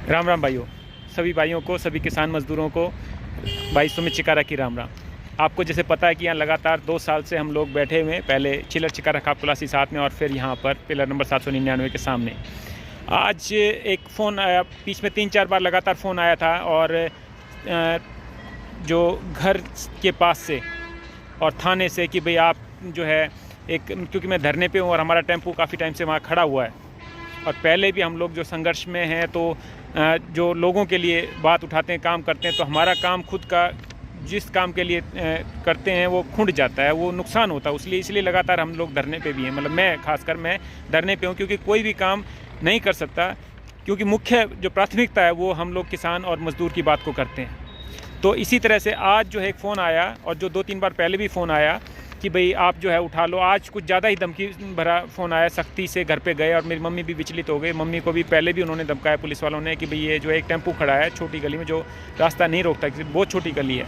राम राम भाइयों, सभी भाइयों को, सभी किसान मज़दूरों को भाई सुमित चिकारा की राम राम। आपको जैसे पता है कि यहाँ लगातार 2 साल से हम लोग बैठे हुए हैं, पहले चिलर चिकारा खाप क्लासी साथ में और फिर यहाँ पर पिलर नंबर 799 के सामने। आज एक फ़ोन आया, बीच में 3-4 बार लगातार फ़ोन आया था और जो घर के पास से और थाने से कि भाई आप जो है क्योंकि मैं धरने पे हूँ और हमारा टेम्पो काफ़ी टाइम से वहाँ खड़ा हुआ है और पहले भी हम लोग जो संघर्ष में हैं तो जो लोगों के लिए बात उठाते हैं, काम करते हैं, तो हमारा काम खुद का जिस काम के लिए करते हैं वो खुंड जाता है, वो नुकसान होता है। इसलिए लगातार हम लोग धरने पे भी हैं। मतलब मैं खासकर मैं धरने पे हूँ क्योंकि कोई भी काम नहीं कर सकता, क्योंकि मुख्य जो प्राथमिकता है वो हम लोग किसान और मज़दूर की बात को करते हैं। तो इसी तरह से आज जो है एक फ़ोन आया और जो 2-3 बार पहले भी फ़ोन आया कि भाई आप जो है उठा लो। आज कुछ ज़्यादा ही धमकी भरा फ़ोन आया, सख्ती से घर पे गए और मेरी मम्मी भी विचलित हो गई। मम्मी को भी पहले भी उन्होंने धमकाया पुलिस वालों ने कि भाई ये जो एक टेम्पो खड़ा है छोटी गली में, जो रास्ता नहीं रोकता, बहुत छोटी गली है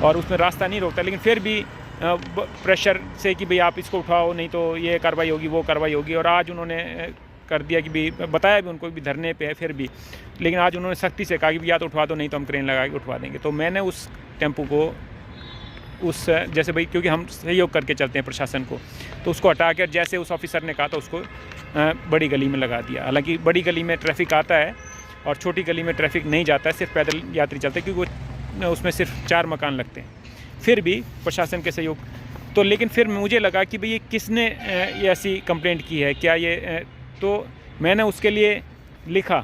और उसमें रास्ता नहीं रोकता, लेकिन फिर भी प्रेशर से कि भाई आप इसको उठाओ नहीं तो ये कार्रवाई होगी, वो कार्रवाई होगी। और आज उन्होंने कर दिया कि भी बताया भी उनको भी धरने पे है फिर भी, लेकिन आज उन्होंने सख्ती से कहा कि या तो उठवा दो नहीं तो हम क्रेन लगा के उठवा देंगे। तो मैंने उस टेम्पो को जैसे भाई क्योंकि हम सहयोग करके चलते हैं प्रशासन को, तो उसको हटा कर जैसे उस ऑफिसर ने कहा तो उसको बड़ी गली में लगा दिया। हालांकि बड़ी गली में ट्रैफिक आता है और छोटी गली में ट्रैफिक नहीं जाता है, सिर्फ पैदल यात्री चलते हैं क्योंकि उसमें सिर्फ 4 मकान लगते हैं। फिर भी प्रशासन के सहयोग तो, लेकिन फिर मुझे लगा कि भाई ये किसने ये ऐसी कंप्लेंट की है, क्या ये तो मैंने उसके लिए लिखा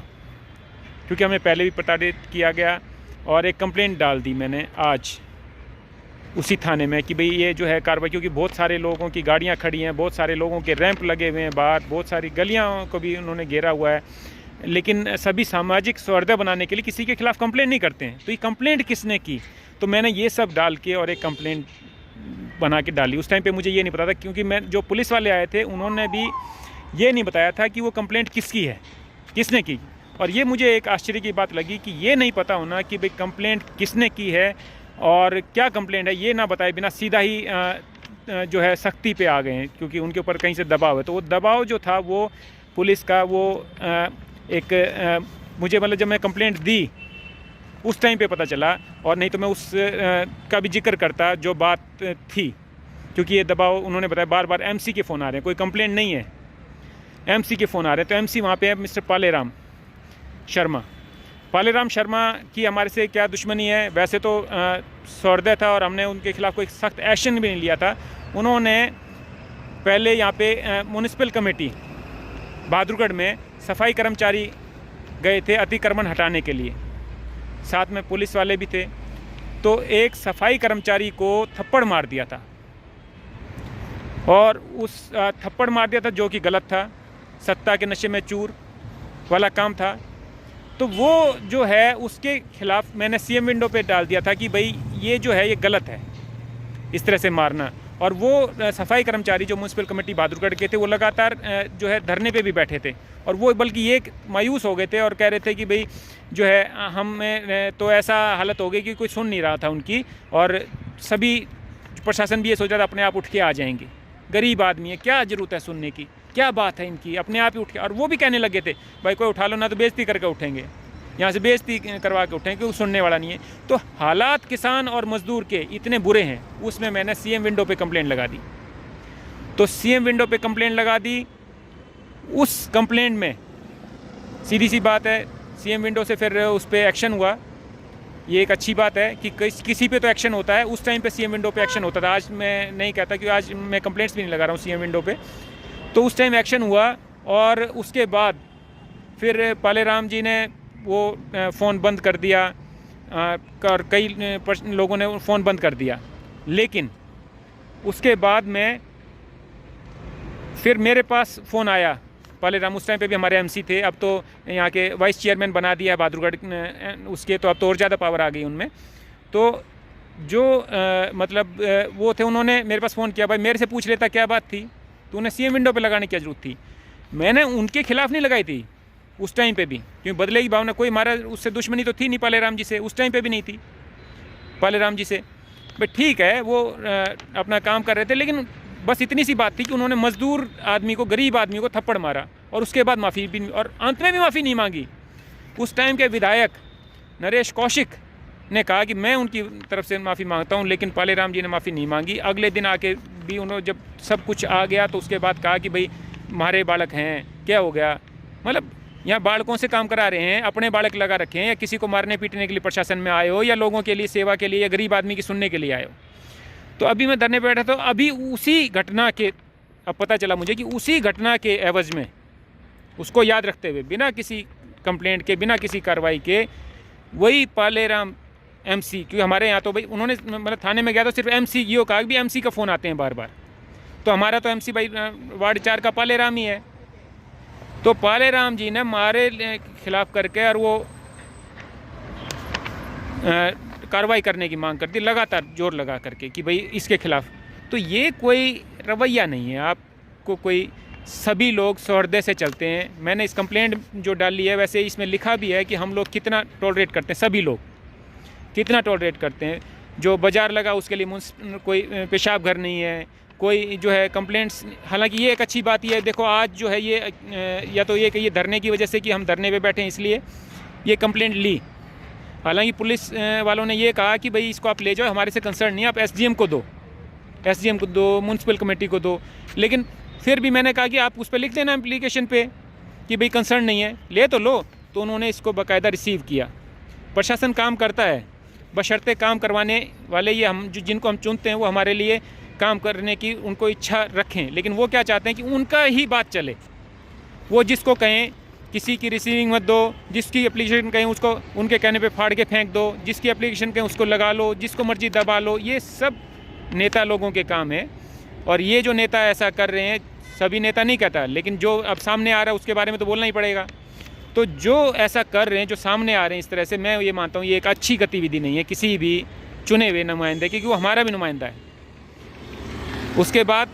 क्योंकि हमें पहले भी प्रताड़ित किया गया और एक कंप्लेंट डाल दी मैंने आज उसी थाने में कि भाई ये जो है कार्रवाई, क्योंकि बहुत सारे लोगों की गाड़ियां खड़ी हैं, बहुत सारे लोगों के रैंप लगे हुए हैं बाहर, बहुत सारी गलियां को भी उन्होंने घेरा हुआ है, लेकिन सभी सामाजिक सौहार्द बनाने के लिए किसी के खिलाफ कंप्लेंट नहीं करते हैं। तो ये कंप्लेंट किसने की, तो मैंने ये सब डाल के और एक कंप्लेंट बना के डाली। उस टाइम पर मुझे ये नहीं पता था, क्योंकि मैं जो पुलिस वाले आए थे उन्होंने भी ये नहीं बताया था कि वो कंप्लेंट किसकी है, किसने की। और ये मुझे एक आश्चर्य की बात लगी कि ये नहीं पता होना कि भाई कंप्लेंट किसने की है और क्या कंप्लेंट है, ये ना बताए बिना सीधा ही जो है सख्ती पे आ गए हैं, क्योंकि उनके ऊपर कहीं से दबाव है। तो वो दबाव जो था वो पुलिस का, वो मुझे मतलब जब मैं कंप्लेंट दी उस टाइम पे पता चला, और नहीं तो मैं उस का भी जिक्र करता जो बात थी, क्योंकि ये दबाव उन्होंने बताया। बार बार एमसी के फ़ोन आ रहे हैं, कोई कंप्लेंट नहीं है, एमसी के फ़ोन आ रहे हैं। तो एमसी वहाँ पे है मिस्टर पालेराम शर्मा की हमारे से क्या दुश्मनी है, वैसे तो सौहार्द था और हमने उनके खिलाफ़ कोई सख्त एक्शन भी नहीं लिया था। उन्होंने पहले यहाँ पे म्युनिसिपल कमेटी बहादुरगढ़ में सफाई कर्मचारी गए थे अतिक्रमण हटाने के लिए, साथ में पुलिस वाले भी थे। तो एक सफाई कर्मचारी को थप्पड़ मार दिया था और उस थप्पड़ मार दिया था जो कि गलत था, सत्ता के नशे में चूर वाला काम था। तो वो जो है उसके खिलाफ मैंने सीएम विंडो पे डाल दिया था कि भाई ये जो है ये गलत है इस तरह से मारना। और वो सफाई कर्मचारी जो म्युनिसिपल कमेटी बहादुरगढ़ के थे वो लगातार जो है धरने पे भी बैठे थे, और वो बल्कि ये मायूस हो गए थे और कह रहे थे कि भाई जो है हमें तो ऐसा हालत हो गई कि कोई सुन नहीं रहा था उनकी, और सभी प्रशासन भी ये सोच रहा था अपने आप उठ के आ जाएंगे, गरीब आदमी है, क्या ज़रूरत है सुनने की, क्या बात है इनकी, अपने आप ही उठ के। और वो भी कहने लगे थे भाई कोई उठा लो ना तो बेइज्जती करके उठेंगे, यहाँ से बेइज्जती करवा के उठेंगे, क्योंकि सुनने वाला नहीं है। तो हालात किसान और मज़दूर के इतने बुरे हैं, उसमें मैंने सीएम विंडो पे कंप्लेंट लगा दी। तो सीएम विंडो पे कंप्लेंट लगा दी। उस कंप्लेंट में सीधी सी बात है, सीएम विंडो से फिर उस पर एक्शन हुआ। ये एक अच्छी बात है कि किसी पे तो एक्शन होता है, उस टाइम पे सीएम विंडो पे एक्शन होता था। आज मैं नहीं कहता, क्योंकि आज मैं कंप्लेंट्स भी नहीं लगा रहा हूँ सीएम विंडो पे। तो उस टाइम एक्शन हुआ और उसके बाद फिर पालेराम जी ने वो फ़ोन बंद कर दिया और कई लोगों ने फ़ोन बंद कर दिया। लेकिन उसके बाद में फिर मेरे पास फ़ोन आया पालेराम, उस टाइम पे भी हमारे एमसी थे, अब तो यहाँ के वाइस चेयरमैन बना दिया बहादुरगढ़ उसके, तो अब तो और ज़्यादा पावर आ गई उनमें। तो जो मतलब वो थे, उन्होंने मेरे पास फ़ोन किया, भाई मेरे से पूछ लेता क्या बात थी, तो उन्हें सीएम विंडो पे लगाने की क्या ज़रूरत थी। मैंने उनके खिलाफ़ नहीं लगाई थी उस टाइम पे भी, क्योंकि बदले की भावना, कोई हमारा उससे दुश्मनी तो थी नहीं पालेराम जी से, उस टाइम पे भी नहीं थी पालेराम जी से। भाई ठीक है, वो अपना काम कर रहे थे, लेकिन बस इतनी सी बात थी कि उन्होंने मज़दूर आदमी को, गरीब आदमी को थप्पड़ मारा और उसके बाद माफ़ी भी, और अंत में भी माफ़ी नहीं मांगी। उस टाइम के विधायक नरेश कौशिक ने कहा कि मैं उनकी तरफ से माफ़ी मांगता हूं, लेकिन पालेराम जी ने माफ़ी नहीं मांगी। अगले दिन आके भी उन्होंने जब सब कुछ आ गया तो उसके बाद कहा कि भाई हमारे बालक हैं, क्या हो गया। मतलब यहाँ बालकों से काम करा रहे हैं, अपने बालक लगा रखे हैं, या किसी को मारने पीटने के लिए प्रशासन में आए हो, या लोगों के लिए सेवा के लिए, या गरीब आदमी की सुनने के लिए आए हो। तो अभी मैं धरने पर बैठा था, अभी उसी घटना के, अब पता चला मुझे कि उसी घटना के एवज में, उसको याद रखते हुए, बिना किसी कंप्लेंट के, बिना किसी कार्रवाई के, वही पालेराम एमसी, क्योंकि हमारे यहाँ तो भाई उन्होंने मतलब थाने में गया तो सिर्फ एमसी यो कहा कि एमसी का फ़ोन आते हैं बार बार, तो हमारा तो एमसी भाई वार्ड 4 का पालेराम ही है। तो पालेराम जी ने हमारे खिलाफ करके और वो कार्रवाई करने की मांग करती, लगातार जोर लगा करके कि भाई इसके खिलाफ। तो ये कोई रवैया नहीं है, आपको कोई, सभी लोग सौहार्द से चलते हैं। मैंने इस कंप्लेंट जो डाली है, वैसे इसमें लिखा भी है कि हम लोग कितना टॉलरेट करते हैं, सभी लोग कितना टॉलरेट करते हैं। जो बाज़ार लगा उसके लिए कोई पेशाब घर नहीं है, कोई जो है कंप्लेंट्स। हालांकि ये एक अच्छी बात ये है, देखो आज जो है ये या तो ये कि ये धरने की वजह से कि हम धरने पे बैठे हैं इसलिए ये कंप्लेंट ली। हालांकि पुलिस वालों ने ये कहा कि भाई इसको आप ले जाओ, हमारे से कंसर्न नहीं है, आप एसडीएम को दो, एसडीएम को दो, म्यूनसिपल कमेटी को दो। लेकिन फिर भी मैंने कहा कि आप उस पर लिख देना एप्लीकेशन पे कि भाई कंसर्न नहीं है, ले तो लो। तो उन्होंने इसको बाकायदा रिसीव किया। प्रशासन काम करता है, बशर्ते काम करवाने वाले ये हम जिनको हम चुनते हैं वो हमारे लिए काम करने की उनको इच्छा रखें। लेकिन वो क्या चाहते हैं कि उनका ही बात चले। वो जिसको कहें, किसी की रिसीविंग मत दो, जिसकी एप्लीकेशन कहें उसको उनके कहने पे फाड़ के फेंक दो, जिसकी एप्लीकेशन कहें उसको लगा लो, जिसको मर्जी दबा लो। ये सब नेता लोगों के काम है। और ये जो नेता ऐसा कर रहे हैं, सभी नेता नहीं कहता, लेकिन जो अब सामने आ रहा है उसके बारे में तो बोलना ही पड़ेगा। तो जो ऐसा कर रहे हैं, जो सामने आ रहे हैं इस तरह से, मैं ये मानता हूँ ये एक अच्छी गतिविधि नहीं है किसी भी चुने हुए नुमाइंदे की, क्योंकि वो हमारा भी नुमाइंदा है। उसके बाद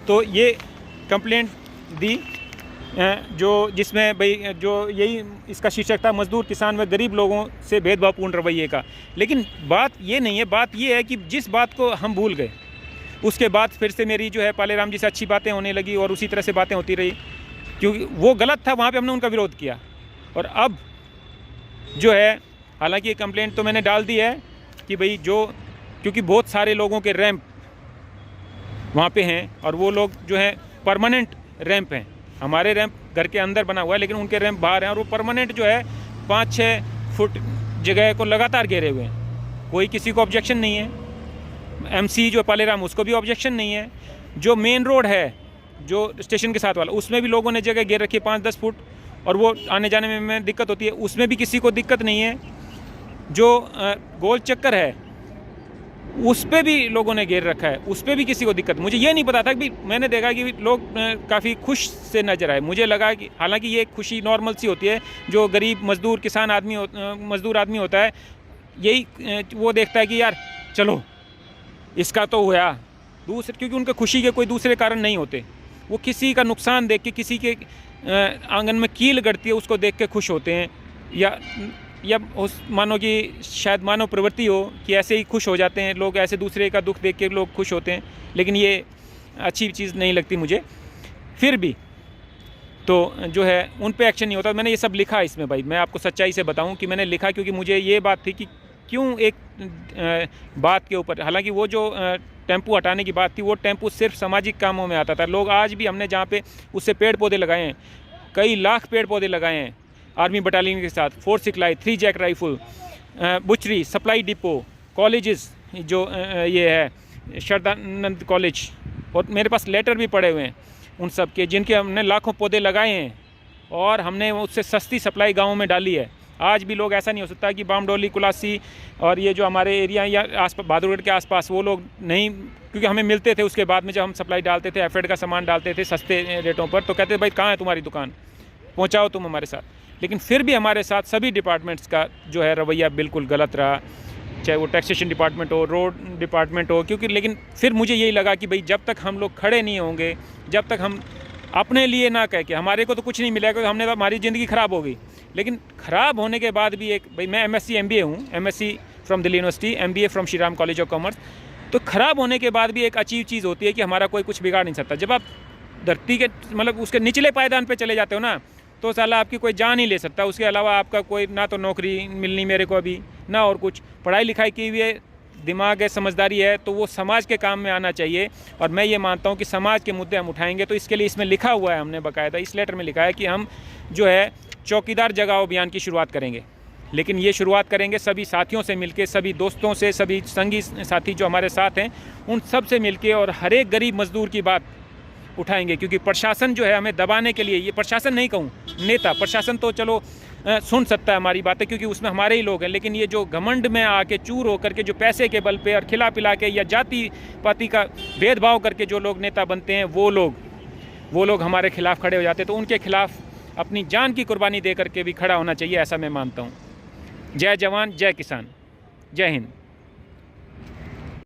तो ये कंप्लेंट दी जो जिसमें भाई जो यही इसका शीर्षक था, मजदूर, किसान व गरीब लोगों से भेदभावपूर्ण रवैये का। लेकिन बात ये नहीं है, बात ये है कि जिस बात को हम भूल गए उसके बाद फिर से मेरी जो है पालेराम जी से अच्छी बातें होने लगी और उसी तरह से बातें होती रही, क्योंकि वो गलत था, वहाँ पे हमने उनका विरोध किया। और अब जो है, हालांकि ये कंप्लेंट तो मैंने डाल दी है कि भाई जो, क्योंकि बहुत सारे लोगों के रैंप वहाँ पे हैं और वो लोग जो है परमानेंट रैंप हैं। हमारे रैंप घर के अंदर बना हुआ है, लेकिन उनके रैंप बाहर हैं और वो परमानेंट जो है 5-6 फुट जगह को लगातार घेरे हुए हैं। कोई किसी को ऑब्जेक्शन नहीं है, एमसी जो पालेराम उसको भी ऑब्जेक्शन नहीं है। जो मेन रोड है जो स्टेशन के साथ वाला, उसमें भी लोगों ने जगह घेर रखी है 5-10 फुट, और वो आने जाने में दिक्कत होती है, उसमें भी किसी को दिक्कत नहीं है। जो गोल चक्कर है उस पर भी लोगों ने घेर रखा है, उस पर भी किसी को दिक्कत। मुझे ये नहीं पता था कि मैंने देखा कि लोग काफ़ी खुश से नजर आए। मुझे लगा कि हालांकि ये खुशी नॉर्मल सी होती है, जो गरीब मजदूर किसान आदमी मजदूर आदमी होता है, यही वो देखता है कि यार चलो इसका तो हुआ दूसरे, क्योंकि उनके खुशी के कोई दूसरे कारण नहीं होते। वो किसी का नुकसान देख के, किसी के आंगन में कील गड़ती है उसको देख के खुश होते हैं, या उस मानो कि शायद मानव प्रवृत्ति हो कि ऐसे ही खुश हो जाते हैं लोग, ऐसे दूसरे का दुख देख के लोग खुश होते हैं। लेकिन ये अच्छी चीज़ नहीं लगती मुझे। फिर भी तो जो है उन पे एक्शन नहीं होता। मैंने ये सब लिखा इसमें भाई, मैं आपको सच्चाई से बताऊं कि मैंने लिखा क्योंकि मुझे ये बात थी कि क्यों एक बात के ऊपर, हालांकि वो जो टेम्पू हटाने की बात थी, वो टेम्पू सिर्फ सामाजिक कामों में आता था। लोग आज भी, हमने जहाँ पे उससे पेड़ पौधे लगाए हैं, कई लाख पेड़ पौधे लगाए हैं आर्मी बटालियन के साथ, 4 सिखलाई, 3 JAK rifle, butchery, supply depot, colleges, जो ये है श्रद्धानंद कॉलेज, और मेरे पास लेटर भी पड़े हुए हैं उन सब के, जिनके हमने लाखों पौधे लगाए हैं और हमने उससे सस्ती सप्लाई गाँव में डाली है। आज भी लोग, ऐसा नहीं हो सकता कि बामडोली, कुलासी और ये जो हमारे एरिया या आसपास बहादुरगढ़ के आसपास वो लोग नहीं, क्योंकि हमें मिलते थे उसके बाद में जब हम सप्लाई डालते थे, एफेड का सामान डालते थे सस्ते रेटों पर, तो कहते भाई कहाँ है तुम्हारी दुकान, पहुँचाओ तुम हमारे साथ। लेकिन फिर भी हमारे साथ सभी डिपार्टमेंट्स का जो है रवैया बिल्कुल गलत रहा, चाहे वो टैक्सेशन डिपार्टमेंट हो, रोड डिपार्टमेंट हो, क्योंकि लेकिन फिर मुझे यही लगा कि भाई जब तक हम लोग खड़े नहीं होंगे, जब तक हम अपने लिए ना कह के, हमारे को तो कुछ नहीं मिलेगा क्योंकि हमने तो, हमारी ज़िंदगी ख़राब हो गई, लेकिन ख़राब होने के बाद भी एक, भाई मैं MSc MBA हूँ, MSc from Delhi university, MBA from Shri Ram college of commerce. तो ख़राब होने के बाद भी एक अचीव चीज़ होती है कि हमारा कोई कुछ बिगाड़ नहीं सकता। जब आप धरती के मतलब उसके निचले पायदान पे चले जाते हो ना, तो साला आपकी कोई जान ही ले सकता, उसके अलावा आपका कोई ना तो नौकरी मिलनी मेरे को अभी, ना और कुछ। पढ़ाई लिखाई की हुई है, दिमाग है, समझदारी है, तो वो समाज के काम में आना चाहिए। और मैं ये मानता हूँ कि समाज के मुद्दे हम उठाएंगे, तो इसके लिए इसमें लिखा हुआ है, हमने बाकायदा इस लेटर में लिखा है कि हम जो है चौकीदार जगाओ अभियान की शुरुआत करेंगे। लेकिन ये शुरुआत करेंगे सभी साथियों से मिलके, सभी दोस्तों से, सभी संगी साथी जो हमारे साथ हैं उन सब से मिलके, और हर एक गरीब मजदूर की बात उठाएंगे। क्योंकि प्रशासन जो है हमें दबाने के लिए, ये प्रशासन नहीं कहूँ, नेता, प्रशासन तो चलो सुन सकता है हमारी बातें क्योंकि उसमें हमारे ही लोग हैं, लेकिन ये जो घमंड में आके चूर होकर के जो पैसे के बल पे और खिला पिला के या जाति पाति का भेदभाव करके जो लोग नेता बनते हैं, वो लोग हमारे खिलाफ खड़े हो जाते हैं। तो उनके खिलाफ अपनी जान की कुर्बानी दे करके भी खड़ा होना चाहिए, ऐसा मैं मानता हूँ। जय जवान, जय किसान, जय हिंद।